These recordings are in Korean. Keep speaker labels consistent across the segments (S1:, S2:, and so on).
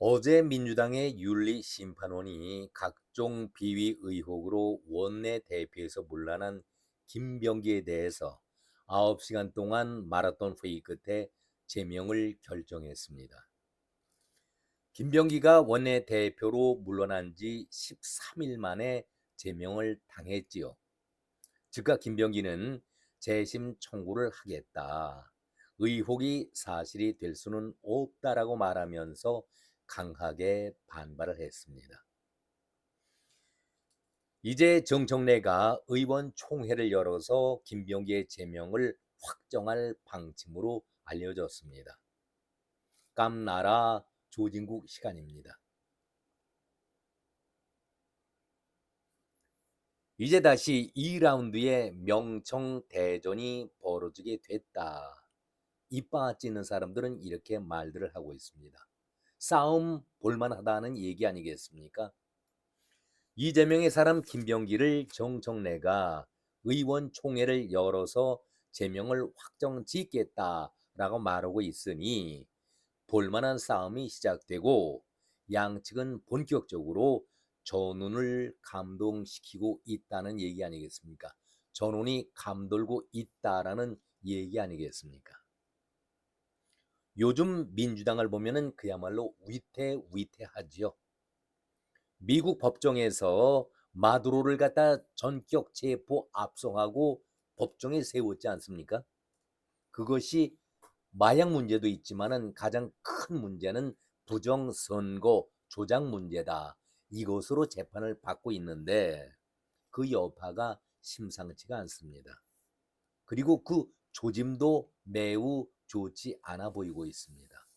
S1: 어제 민주당의 윤리심판원이 각종 비위 의혹으로 원내대표에서 물러난 김병기에 대해서 9시간 동안 마라톤 회의 끝에 제명을 결정했습니다. 김병기가 원내대표로 물러난 지 13일 만에 제명을 당했지요. 즉각 김병기는 재심 청구를 하겠다. 의혹이 사실이 될 수는 없다라고 말하면서 강하게 반발을 했습니다. 이제 정청래가 의원총회를 열어서 김병기의 제명을 확정할 방침으로 알려졌습니다. 깜나라 조진국 시간입니다. 이제 다시 2라운드의 명청대전이 벌어지게 됐다. 이빠 찌는 사람들은 이렇게 말들을 하고 있습니다. 싸움 볼만하다는 얘기 아니겠습니까? 이재명의 사람 김병기를 정청래가 의원총회를 열어서 제명을 확정짓겠다라고 말하고 있으니 볼만한 싸움이 시작되고 양측은 본격적으로 전운을 감동시키고 있다는 얘기 아니겠습니까? 전운이 감돌고 있다라는 얘기 아니겠습니까? 요즘 민주당을 보면은 그야말로 위태위태하지요. 미국 법정에서 마두로를 갖다 전격 체포 압송하고 법정에 세웠지 않습니까? 그것이 마약 문제도 있지만은 가장 큰 문제는 부정선거 조작 문제다. 이것으로 재판을 받고 있는데 그 여파가 심상치가 않습니다. 그리고 그 조짐도 매우 좋지 않아 보이고 있습니다.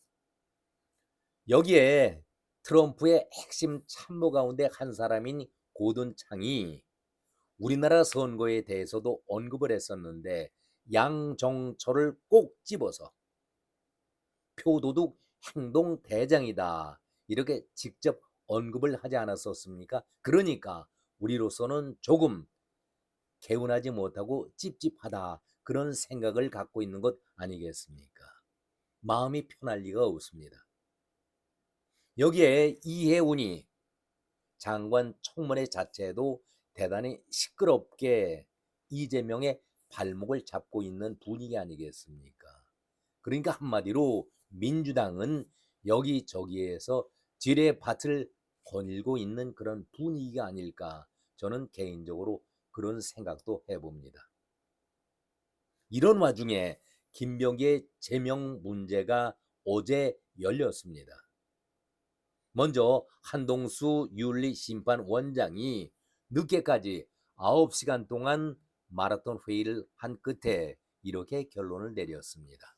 S1: 여기에 트럼프의 핵심 참모 가운데 한 사람인 고든 창이 우리나라 선거에 대해서도 언급을 했었는데 양정철을 꼭 집어서 표도둑 행동 대장이다 이렇게 직접 언급을 하지 않았었습니까? 그러니까 우리로서는 조금 개운하지 못하고 찝찝하다 그런 생각을 갖고 있는 것 아니겠습니까? 마음이 편할 리가 없습니다. 여기에 이해운이 장관 청문회 자체도 대단히 시끄럽게 이재명의 발목을 잡고 있는 분위기 아니겠습니까? 그러니까 한마디로 민주당은 여기저기에서 지뢰밭을 거닐고 있는 그런 분위기가 아닐까 저는 개인적으로 그런 생각도 해봅니다. 이런 와중에 김병기의 제명 문제가 어제 열렸습니다. 먼저 한동수 윤리심판원장이 늦게까지 9시간 동안 마라톤 회의를 한 끝에 이렇게 결론을 내렸습니다.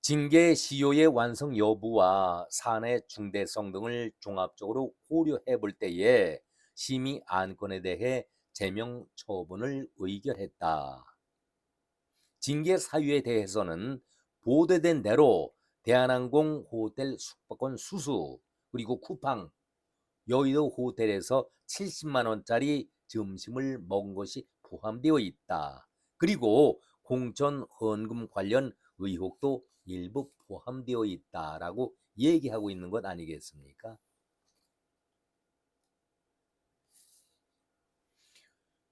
S1: 징계 시효의 완성 여부와 사안의 중대성 등을 종합적으로 고려해 볼 때에 심의 안건에 대해 제명 처분을 의결했다. 징계 사유에 대해서는 보도된 대로 대한항공 호텔 숙박권 수수 그리고 쿠팡 여의도 호텔에서 70만 원짜리 점심을 먹은 것이 포함되어 있다. 그리고 공천 헌금 관련 의혹도 일부 포함되어 있다라고 얘기하고 있는 것 아니겠습니까?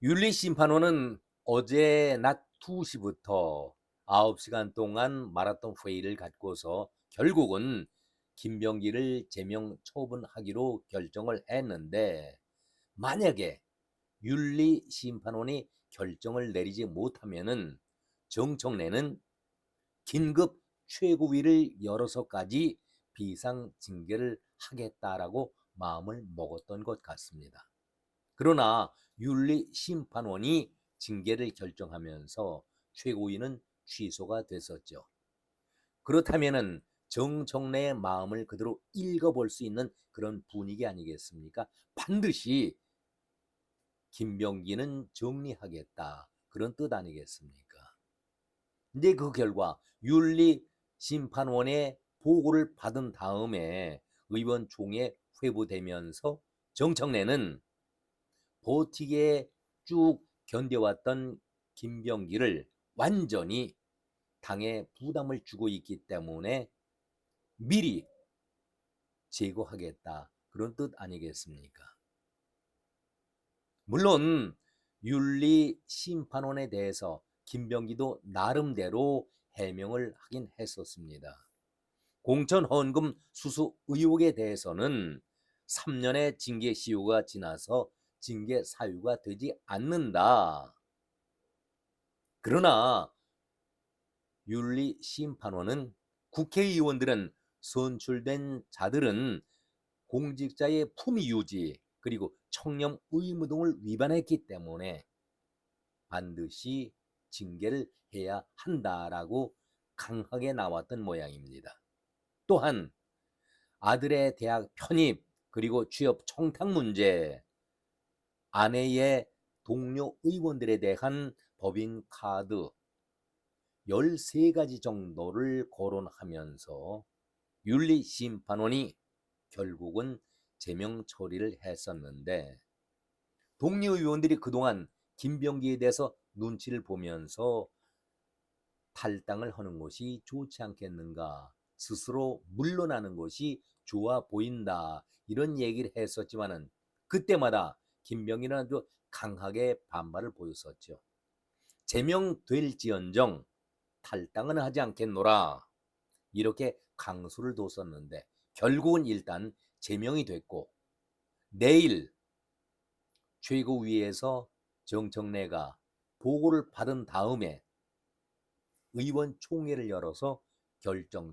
S1: 윤리심판원은 어제 낮 2시부터 9시간 동안 마라톤 회의를 갖고서 결국은 김병기를 제명 처분하기로 결정을 했는데 만약에 윤리심판원이 결정을 내리지 못하면은 정청래는 긴급 최고위를 열어서까지 비상징계를 하겠다라고 마음을 먹었던 것 같습니다. 그러나 윤리심판원이 징계를 결정하면서 최고위는 취소가 됐었죠. 그렇다면은 정청래의 마음을 그대로 읽어볼 수 있는 그런 분위기 아니겠습니까? 반드시 김병기는 정리하겠다. 그런 뜻 아니겠습니까? 이제 그 결과 윤리심판원의 보고를 받은 다음에 의원총회 회부되면서 정청래는 버티게 쭉 견뎌왔던 김병기를 완전히 당에 부담을 주고 있기 때문에 미리 제거하겠다. 그런 뜻 아니겠습니까? 물론 윤리심판원에 대해서 김병기도 나름대로 해명을 하긴 했었습니다. 공천헌금 수수 의혹에 대해서는 3년의 징계 시효가 지나서 징계 사유가 되지 않는다. 그러나 윤리심판원은 국회의원들은 선출된 자들은 공직자의 품위 유지 그리고 청렴 의무 등을 위반했기 때문에 반드시 징계를 해야 한다라고 강하게 나왔던 모양입니다. 또한 아들의 대학 편입 그리고 취업 청탁 문제, 아내의 동료 의원들에 대한 법인카드 13가지 정도를 거론하면서 윤리심판원이 결국은 제명 처리를 했었는데 동료 의원들이 그동안 김병기에 대해서 눈치를 보면서 탈당을 하는 것이 좋지 않겠는가, 스스로 물러나는 것이 좋아 보인다 이런 얘기를 했었지만은 그때마다 김병기는 아주 강하게 반발을 보였었죠. 제명될지언정 탈당은 하지 않겠노라 이렇게 강수를 뒀었는데 결국은 일단 제명이 됐고 내일 최고위에서 정청래가 보고를 받은 다음에 의원총회를 열어서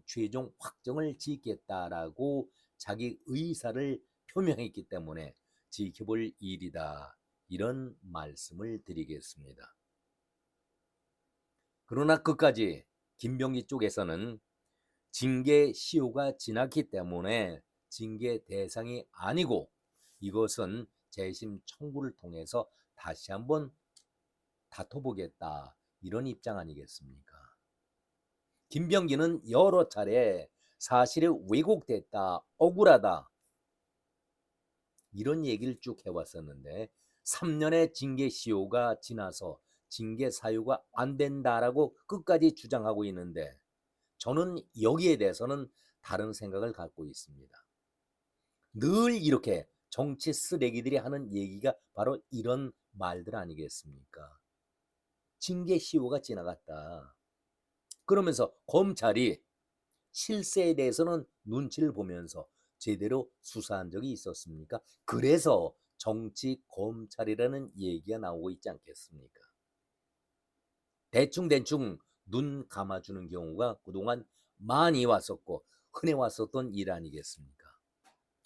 S1: 최종 확정을 짓겠다라고 자기 의사를 표명했기 때문에 지켜볼 일이다. 이런 말씀을 드리겠습니다. 그러나 끝까지 김병기 쪽에서는 징계 시효가 지났기 때문에 징계 대상이 아니고 이것은 재심 청구를 통해서 다시 한번 다퉈보겠다. 이런 입장 아니겠습니까? 김병기는 여러 차례 사실이 왜곡됐다, 억울하다 이런 얘기를 쭉 해왔었는데 3년의 징계 시효가 지나서 징계 사유가 안 된다라고 끝까지 주장하고 있는데 저는 여기에 대해서는 다른 생각을 갖고 있습니다. 늘 이렇게 정치 쓰레기들이 하는 얘기가 바로 이런 말들 아니겠습니까? 징계 시효가 지나갔다. 그러면서 검찰이 실세에 대해서는 눈치를 보면서 제대로 수사한 적이 있었습니까? 그래서 정치 검찰이라는 얘기가 나오고 있지 않겠습니까? 대충대충 눈 감아주는 경우가 그동안 많이 왔었고 흔해 왔었던 일 아니겠습니까?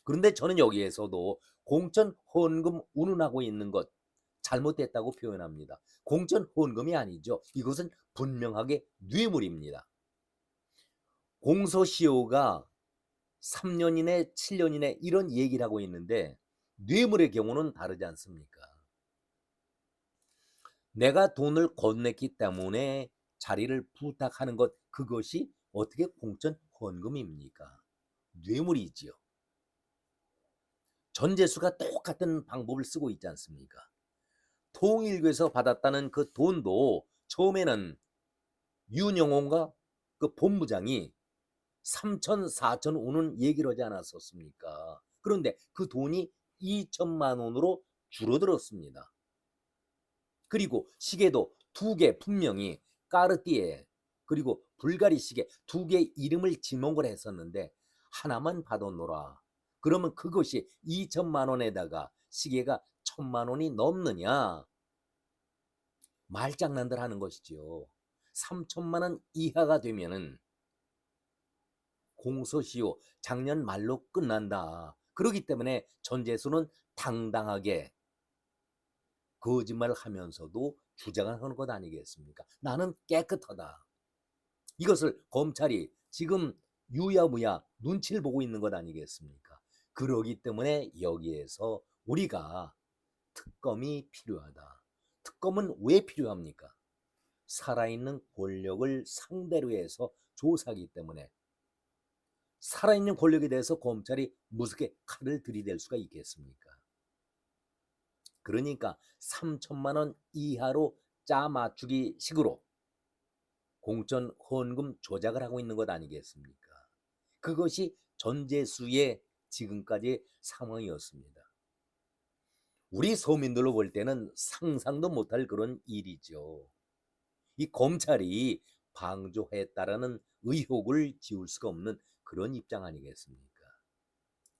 S1: 그런데 저는 여기에서도 공천 헌금 운운하고 있는 것 잘못됐다고 표현합니다. 공천 헌금이 아니죠. 이것은 분명하게 뇌물입니다. 공소시효가 3년 이내, 7년 이내 이런 얘기를 하고 있는데 뇌물의 경우는 다르지 않습니까? 내가 돈을 건넸기 때문에 자리를 부탁하는 것 그것이 어떻게 공천 헌금입니까? 뇌물이지요. 전재수가 똑같은 방법을 쓰고 있지 않습니까? 통일교에서 받았다는 그 돈도 처음에는 윤영호가 그 본부장이 3천, 4천 오는 얘기를 하지 않았었습니까? 그런데 그 돈이 2천만 원으로 줄어들었습니다. 그리고 시계도 2개 분명히 까르띠에 그리고 불가리 시계 2개 이름을 지목을 했었는데 하나만 받아놓으라. 그러면 그것이 2천만 원에다가 시계가 1,000만 원이 넘느냐? 말장난들 하는 것이지요. 3천만 원 이하가 되면은 공소시효 작년 말로 끝난다. 그렇기 때문에 전재수는 당당하게 거짓말을 하면서도 주장을 하는 것 아니겠습니까? 나는 깨끗하다. 이것을 검찰이 지금 유야무야 눈치를 보고 있는 것 아니겠습니까? 그러기 때문에 여기에서 우리가 특검이 필요하다. 특검은 왜 필요합니까? 살아있는 권력을 상대로 해서 조사하기 때문에 살아있는 권력에 대해서 검찰이 무섭게 칼을 들이댈 수가 있겠습니까? 그러니까 3천만 원 이하로 짜 맞추기 식으로 공천 헌금 조작을 하고 있는 것 아니겠습니까? 그것이 전제수의 지금까지의 상황이었습니다. 우리 서민들로 볼 때는 상상도 못할 그런 일이죠. 이 검찰이 방조했다라는 의혹을 지울 수가 없는 그런 입장 아니겠습니까?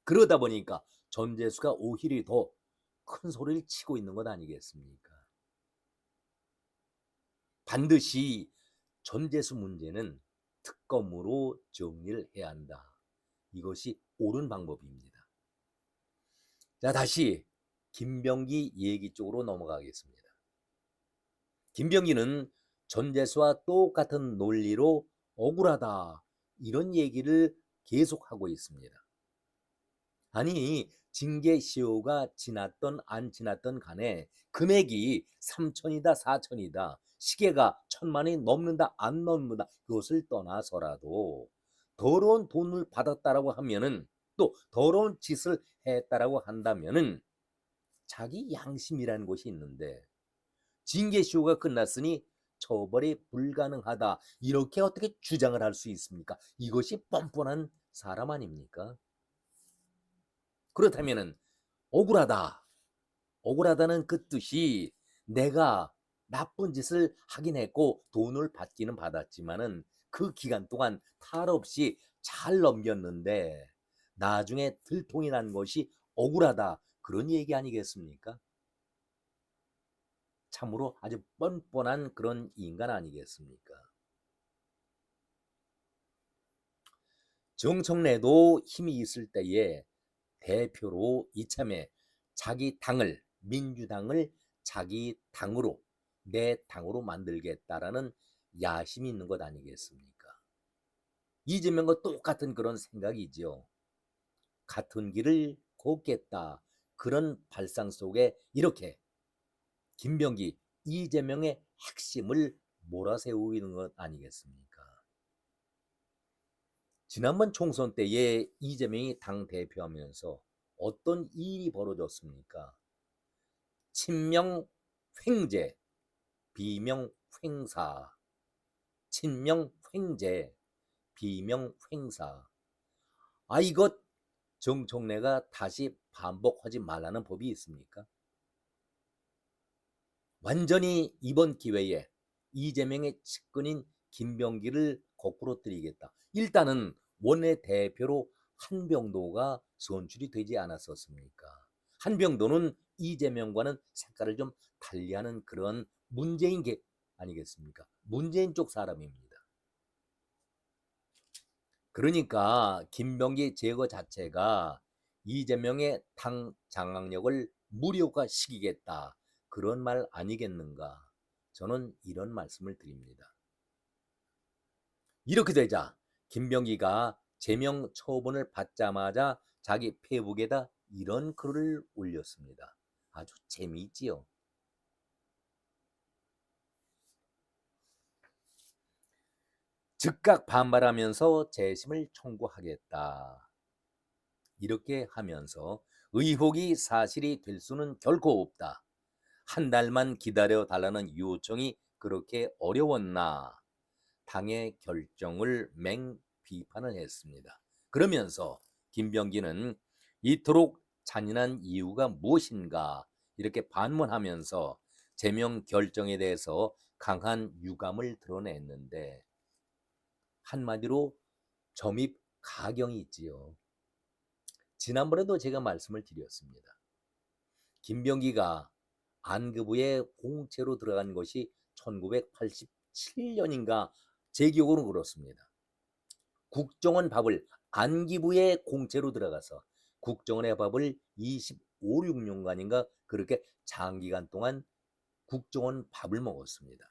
S1: 그러다 보니까 전재수가 오히려 더 큰 소리를 치고 있는 것 아니겠습니까? 반드시 전재수 문제는 특검으로 정리를 해야 한다. 이것이 옳은 방법입니다. 자, 다시 김병기 얘기 쪽으로 넘어가겠습니다. 김병기는 전재수와 똑같은 논리로 억울하다, 이런 얘기를 계속하고 있습니다. 아니, 징계시효가 지났던 안 지났던 간에 금액이 3천이다 4천이다, 시계가 1,000만이 넘는다 안 넘는다, 그것을 떠나서라도 더러운 돈을 받았다라고 하면은, 또 더러운 짓을 했다라고 한다면은 자기 양심이라는 것이 있는데, 징계시효가 끝났으니 처벌이 불가능하다, 이렇게 어떻게 주장을 할 수 있습니까? 이것이 뻔뻔한 사람 아닙니까? 그렇다면은 억울하다, 억울하다는 그 뜻이 내가 나쁜 짓을 하긴 했고 돈을 받기는 받았지만은 그 기간 동안 탈 없이 잘 넘겼는데 나중에 들통이 난 것이 억울하다, 그런 얘기 아니겠습니까? 참으로 아주 뻔뻔한 그런 인간 아니겠습니까? 정청래도 힘이 있을 때에 대표로 이참에 자기 당을, 민주당을 자기 당으로, 내 당으로 만들겠다라는 야심이 있는 것 아니겠습니까? 이재명과 똑같은 그런 생각이지요. 같은 길을 걷겠다, 그런 발상 속에 이렇게 김병기, 이재명의 핵심을 몰아세우고 있는 것 아니겠습니까? 지난번 총선 때에 이재명이 당대표하면서 어떤 일이 벌어졌습니까? 친명 횡재, 비명 횡사, 친명 횡재, 비명 횡사. 아, 이것 정청래가 다시 반복하지 말라는 법이 있습니까? 완전히 이번 기회에 이재명의 측근인 김병기를 거꾸로 들이겠다. 일단은 원내대표로 한병도가 선출이 되지 않았었습니까? 한병도는 이재명과는 색깔을 좀 달리하는 그런 문재인 계 아니겠습니까? 문재인 쪽 사람입니다. 그러니까 김병기 제거 자체가 이재명의 당 장악력을 무력화시키겠다, 그런 말 아니겠는가? 저는 이런 말씀을 드립니다. 이렇게 되자 김병기가 제명 처분을 받자마자 자기 페이북에다 이런 글을 올렸습니다. 아주 재미있지요. 즉각 반발하면서 재심을 청구하겠다, 이렇게 하면서 의혹이 사실이 될 수는 결코 없다, 한 달만 기다려 달라는 요청이 그렇게 어려웠나, 당의 결정을 맹비판을 했습니다. 그러면서 김병기는 이토록 잔인한 이유가 무엇인가, 이렇게 반문하면서 제명 결정에 대해서 강한 유감을 드러냈는데, 한마디로 점입 가경이 있지요. 지난번에도 제가 말씀을 드렸습니다. 김병기가 안기부에 공채로 들어간 것이 1987년인가, 제 기억으로 그렇습니다. 국정원 밥을 안기부에 공채로 들어가서 국정원의 밥을 25, 6년간인가 그렇게 장기간 동안 국정원 밥을 먹었습니다.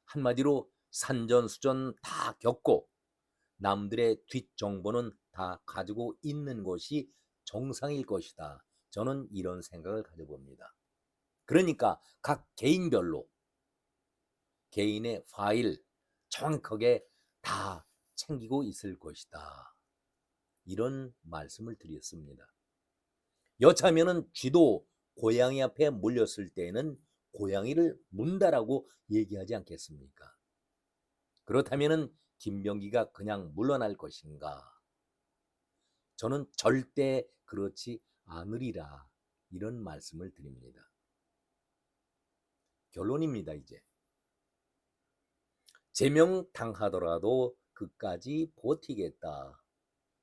S1: 한마디로 산전수전 다 겪고 남들의 뒷정보는 다 가지고 있는 것이 정상일 것이다, 저는 이런 생각을 가져봅니다. 그러니까 각 개인별로 개인의 파일 정확하게 다 챙기고 있을 것이다, 이런 말씀을 드렸습니다. 여차하면은 쥐도 고양이 앞에 몰렸을 때에는 고양이를 문다라고 얘기하지 않겠습니까? 그렇다면은 김병기가 그냥 물러날 것인가? 저는 절대 그렇지 않으리라 이런 말씀을 드립니다. 결론입니다. 이제 제명당하더라도 끝까지 버티겠다.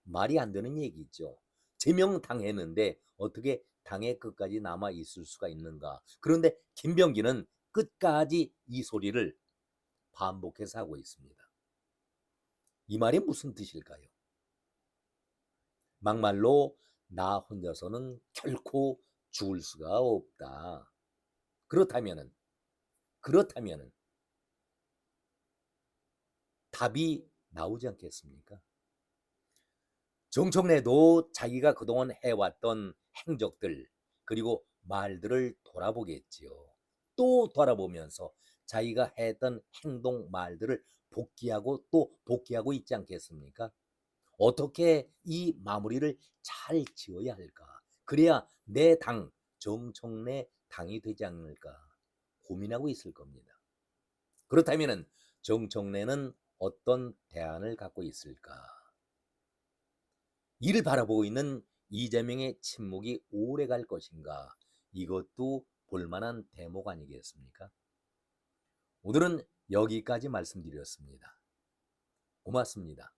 S1: 말이 안 되는 얘기죠. 제명당했는데 어떻게 당에 끝까지 남아 있을 수가 있는가? 그런데 김병기는 끝까지 이 소리를 반복해서 하고 있습니다. 이 말이 무슨 뜻일까요? 막말로 나 혼자서는 결코 죽을 수가 없다. 그렇다면은 답이 나오지 않겠습니까? 정청래도 자기가 그동안 해왔던 행적들 그리고 말들을 돌아보겠지요. 또 돌아보면서 자기가 했던 행동 말들을 복귀하고 또 복귀하고 있지 않겠습니까? 어떻게 이 마무리를 잘 지어야 할까? 그래야 내 당, 정청래 당이 되지 않을까 고민하고 있을 겁니다. 그렇다면 정청래는 어떤 대안을 갖고 있을까? 이를 바라보고 있는 이재명의 침묵이 오래 갈 것인가? 이것도 볼만한 대목 아니겠습니까? 오늘은 여기까지 말씀드렸습니다. 고맙습니다.